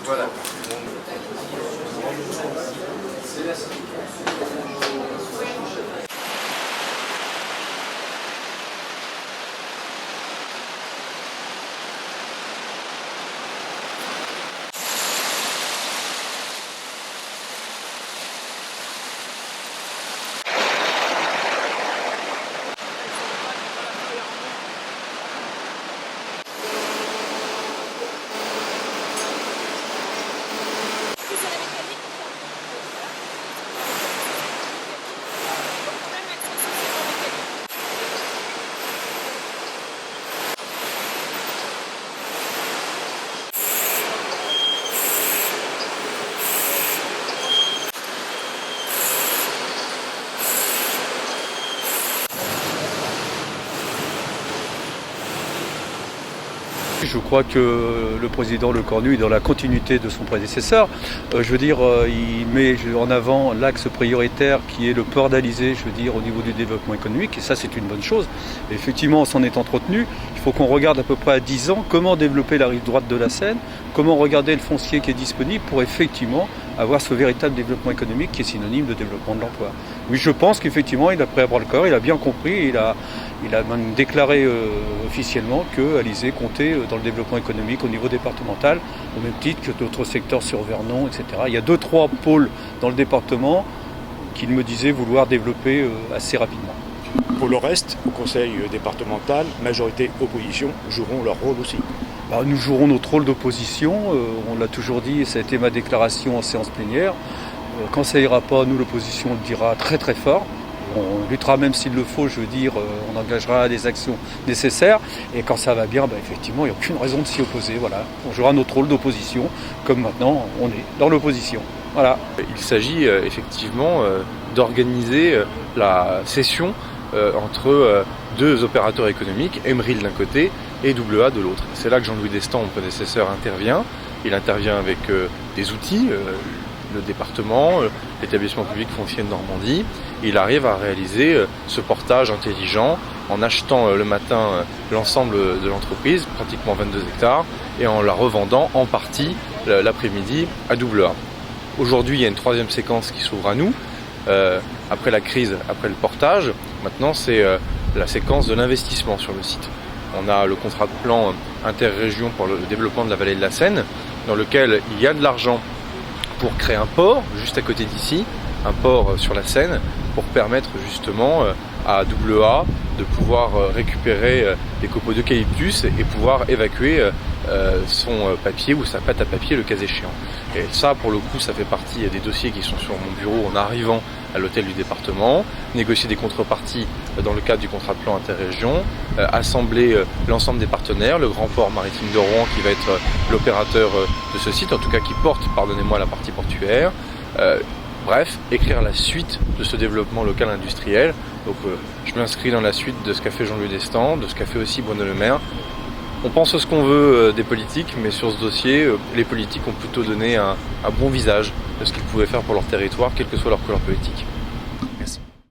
Voilà. Je crois que le président Lecornu est dans la continuité de son prédécesseur. Il met en avant l'axe prioritaire qui est le port d'Alizé, au niveau du développement économique. Et ça, c'est une bonne chose. Et effectivement, on s'en est entretenu. Il faut qu'on regarde à peu près à 10 ans comment développer la rive droite de la Seine, comment regarder le foncier qui est disponible pour effectivement avoir ce véritable développement économique qui est synonyme de développement de l'emploi. Oui, je pense qu'effectivement, il a pris à bras le corps, il a bien compris, il a même déclaré officiellement que Alizé comptait dans le développement économique au niveau départemental, au même titre que d'autres secteurs sur Vernon, etc. Il y a 2-3 pôles dans le département qu'il me disait vouloir développer assez rapidement. Pour le reste, au conseil départemental, majorité opposition joueront leur rôle aussi. Nous jouerons notre rôle d'opposition, on l'a toujours dit, et ça a été ma déclaration en séance plénière. Quand ça ira pas, nous l'opposition le dira très très fort. On luttera même s'il le faut, on engagera les actions nécessaires. Et quand ça va bien, effectivement, il n'y a aucune raison de s'y opposer. Voilà. On jouera notre rôle d'opposition, comme maintenant on est dans l'opposition. Voilà. Il s'agit effectivement d'organiser la session entre deux opérateurs économiques, Emeril d'un côté et AA de l'autre. C'est là que Jean-Louis Destan, mon prédécesseur, intervient. Il intervient avec des outils, le département, l'établissement public foncier de Normandie. Il arrive à réaliser ce portage intelligent en achetant le matin l'ensemble de l'entreprise, pratiquement 22 hectares, et en la revendant en partie l'après-midi à AA. Aujourd'hui, il y a une troisième séquence qui s'ouvre à nous. Après la crise, après le portage, maintenant c'est la séquence de l'investissement sur le site. On a le contrat de plan interrégion pour le développement de la vallée de la Seine, dans lequel il y a de l'argent pour créer un port juste à côté d'ici, un port sur la Seine, pour permettre justement à AA de pouvoir récupérer des copeaux d'eucalyptus et pouvoir évacuer son papier ou sa pâte à papier le cas échéant. Et ça, pour le coup, ça fait partie des dossiers qui sont sur mon bureau en arrivant à l'hôtel du département, négocier des contreparties dans le cadre du contrat de plan interrégion, assembler l'ensemble des partenaires, le grand port maritime de Rouen qui va être l'opérateur de ce site, en tout cas qui porte, pardonnez-moi, la partie portuaire. Bref, écrire la suite de ce développement local industriel. Donc je m'inscris dans la suite de ce qu'a fait Jean-Louis Destan, de ce qu'a fait aussi Bruno Le Maire. On pense ce qu'on veut des politiques, mais sur ce dossier, les politiques ont plutôt donné un bon visage de ce qu'ils pouvaient faire pour leur territoire, quelle que soit leur couleur politique.